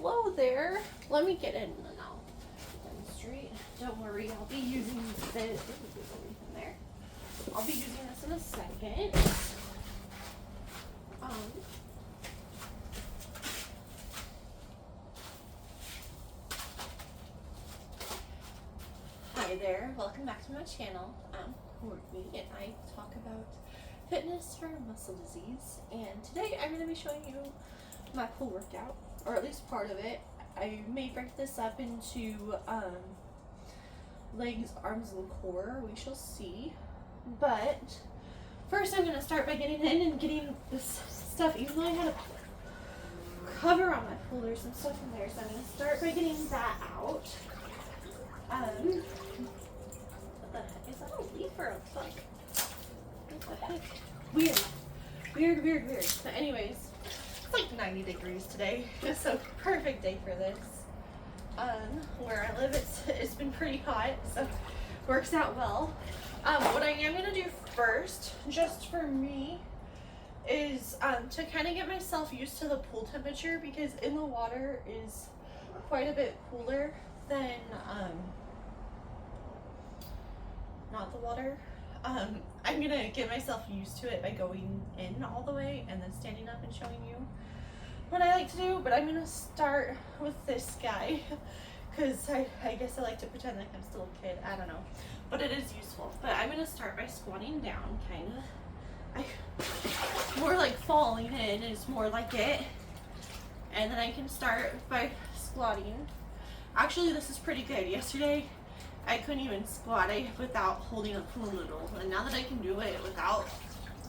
hello there. Let me get in and I'll demonstrate. Don't worry, I'll be using this. There. I'll be using this in a second. Hi there, welcome back to my channel. I'm Courtney and I talk about fitness for muscle disease, and today I'm going to be showing you my pull workout, or at least part of it. I may break this up into legs, arms, and core. We shall see. But first I'm going to start by getting in and getting this stuff, even though I had a cover on my pull, there's some stuff in there, so I'm going to start by getting that out. What the heck? Is that a leaf or a bug? What the heck? Weird. But anyways, it's like 90 degrees today, so perfect day for this. Where I live, it's been pretty hot, so works out well. What I am gonna do first, just for me, is to kind of get myself used to the pool temperature, because in the water is quite a bit cooler than not the water. I'm gonna get myself used to it by going in all the way and then standing up and showing you what I like to do. But I'm gonna start with this guy because I guess I like to pretend like I'm still a kid. I don't know, but it is useful. But I'm gonna start by squatting down, kind of. More like falling in is more like it. And then I can start by squatting. Actually, this is pretty good. Yesterday, I couldn't even squat without holding a pool noodle, and now that I can do it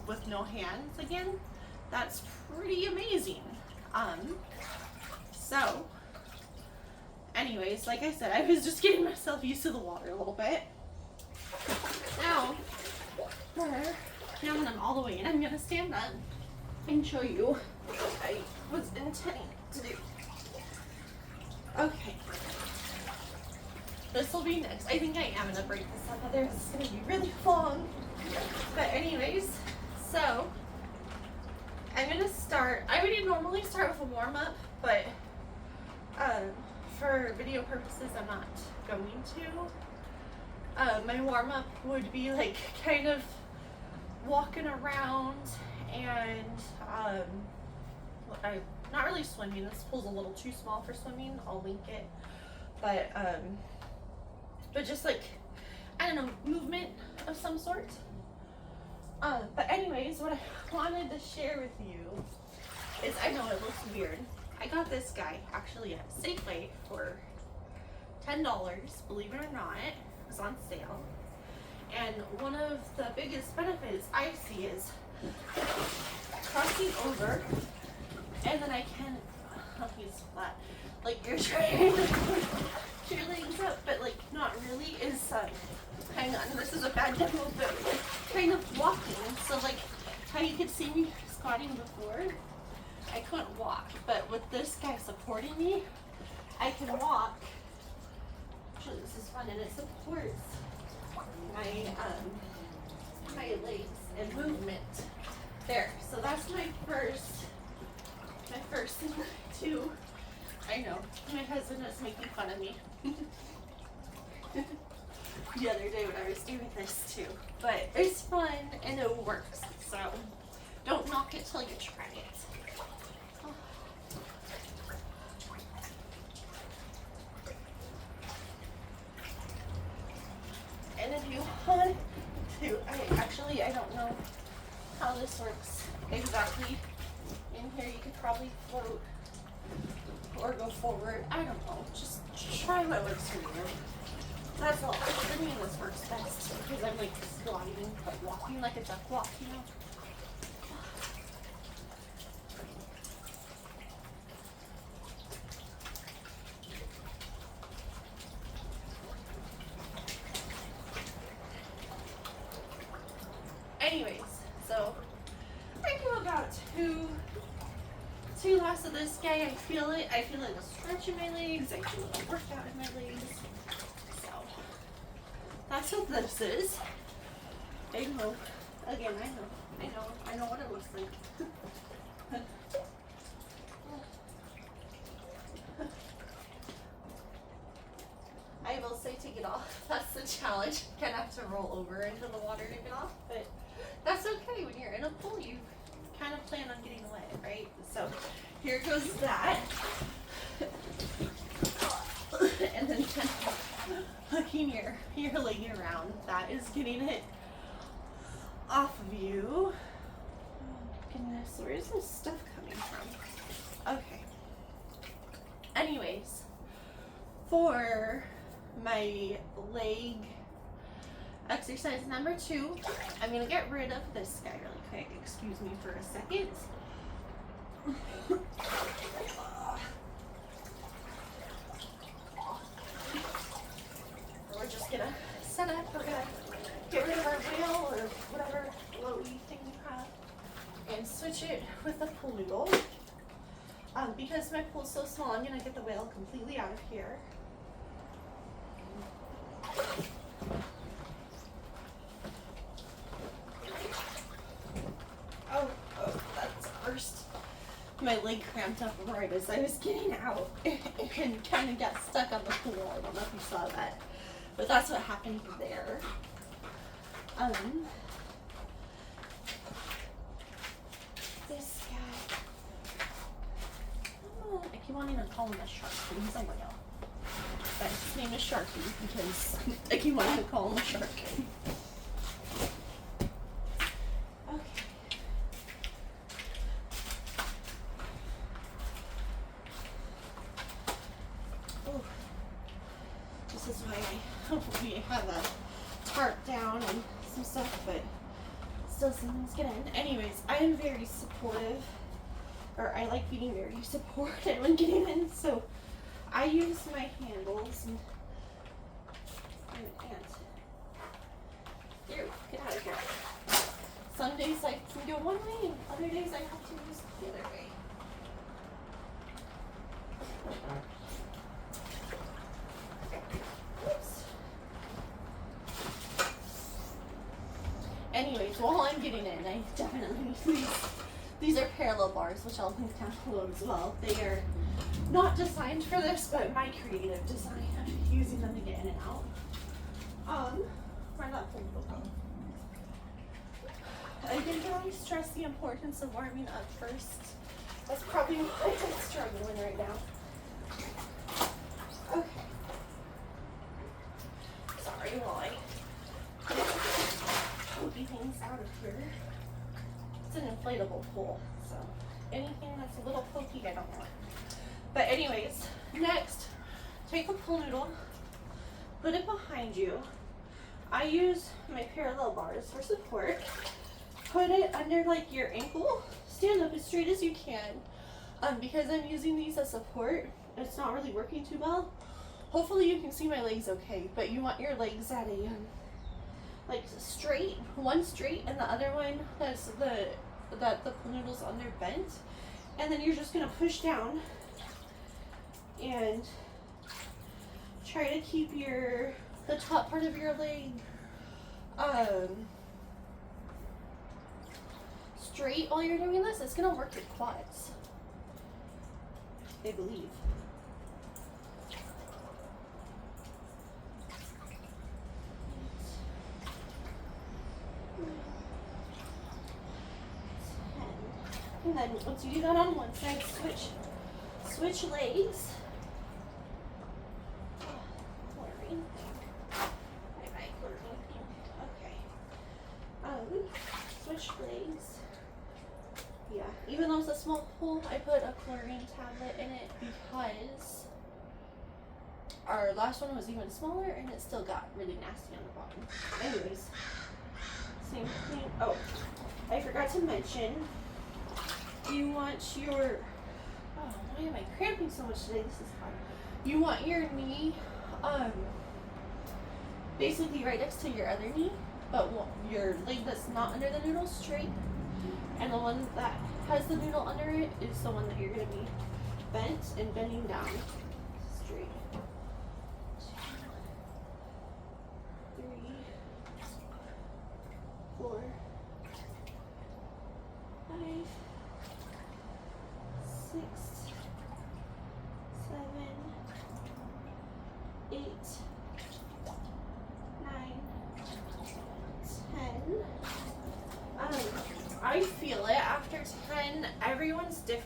with no hands again, that's pretty amazing. So anyways, like I said, I was just getting myself used to the water a little bit. Now that I'm all the way in, I'm gonna stand up and show you what I was intending to do. Okay. This will be next. I think I am gonna break this up. Otherwise, it's gonna be really long. But anyways, so I'm gonna start. I would normally start with a warm up, but for video purposes, I'm not going to. My warm up would be like kind of walking around and I'm not really swimming. This pool's a little too small for swimming. I'll link it, but just like, I don't know, movement of some sort. But anyways, what I wanted to share with you is, I know it looks weird. I got this guy actually at Safeway for $10, believe it or not. It was on sale. And one of the biggest benefits I see is crossing over, and then I can, use flat, like you're trying to push your legs up, but like not really, is, hang on, this is a bad demo, but like kind of walking. So like how you could see me squatting before, I couldn't walk, but with this guy supporting me, I can walk. Actually, this is fun, and it supports my my legs and movement. There, so that's my first thing to do. I know, my husband was making fun of me the other day when I was doing this too, but it's fun and it works, so don't knock it till you try it. And if you want to, I don't know how this works exactly. In here you could probably float or go forward. I don't know. Just try what works for you. That's all. For me, this works best because I'm like squatting but walking like a duck walk, you know? Anyways, so I do about two laps of this guy. I feel it. I feel a stretch in my legs. I feel a workout in my legs. So that's what this is. I know. Again, I know what it looks like. off. That's the challenge. Kind of have to roll over into the water to get off, but that's okay. When you're in a pool, you kind of plan on getting wet, right? So here goes that. And then kind of hooking your leg around. That is getting it off of you. Oh goodness, where is this stuff coming from? Okay. Anyways, for my leg exercise number 2, I'm gonna get rid of this guy really quick. Excuse me for a second. We're just gonna set up. We're gonna get rid of our wheel or whatever floaty thing you have and switch it with the pool noodle. Because my pool's so small, I'm gonna get the whale completely out of here. Oh, that's first. My leg cramped up right as I was getting out and kind of got stuck on the pool. I don't know if you saw that, but that's what happened there. This guy. I keep wanting to call him a shark, but he's a whale. But his name is Sharky because I keep wanting to call him a shark. Okay. Oh, this is why we have a tarp down and some stuff, but still some things get in. Anyways, I am very supportive. Or I like being very supported when getting in, so I use my handles and here, get out of here. Some days I can go one way and other days I have to use the other way. Oops. Anyways, while I'm getting in, I definitely need these are parallel bars, which I'll link down below as well. They are not designed for this, but my creative design of using them to get in and out. Where'd that pull go? I didn't really stress the importance of warming up first. That's probably why I'm struggling right now. Okay. Sorry while I get pokey things out of here. It's an inflatable pool, so anything that's a little pokey, I don't want. But anyways, next, take a pool noodle, put it behind you. I use my parallel bars for support. Put it under like your ankle. Stand up as straight as you can. Because I'm using these as support, it's not really working too well. Hopefully you can see my legs okay, but you want your legs at a like straight, one straight and the other one that's that the pool noodle's under bent, and then you're just gonna push down and try to keep the top part of your leg straight while you're doing this. It's gonna work your quads, I believe. And then once you do that on one side, switch legs. Chlorine. Bye-bye, chlorine. Okay. Switch legs. Yeah, even though it's a small pool, I put a chlorine tablet in it because our last one was even smaller and it still got really nasty on the bottom. Anyways, same thing. Oh, I forgot to mention, you want your, oh, why am I cramping so much today? This is hard. You want your knee basically right next to your other knee, but your leg that's not under the noodle straight, and the one that has the noodle under it is the one that you're going to be bent and bending down straight. 2, 3, 4, 5, 6, 7, 8,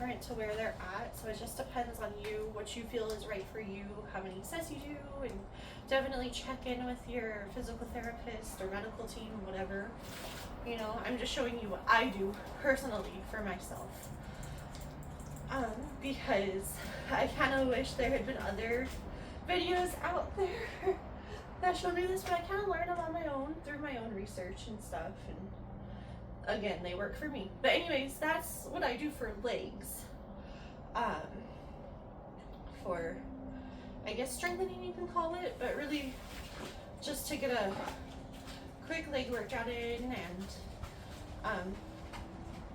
different to where they're at. So it just depends on you, what you feel is right for you, how many sets you do, and definitely check in with your physical therapist or medical team, whatever. You know, I'm just showing you what I do personally for myself. Because I kind of wish there had been other videos out there that showed me this, but I kind of learned them on my own through my own research and stuff. And again, they work for me. But anyways, that's what I do for legs. For, I guess, strengthening you can call it, but really just to get a quick leg workout in, and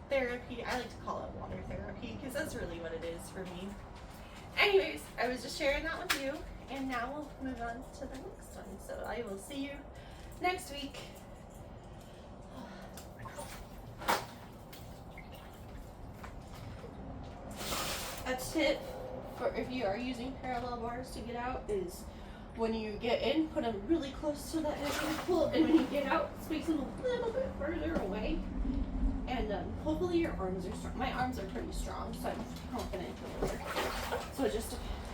therapy. I like to call it water therapy because that's really what it is for me. Anyways, I was just sharing that with you, and now we'll move on to the next one. So I will see you next week. A tip for if you are using parallel bars to get out is when you get in, put them really close to the edge of the pull, and when you get out, space them a little bit further away. And hopefully your arms are strong. My arms are pretty strong, so I'm confident it'll work. So it just depends.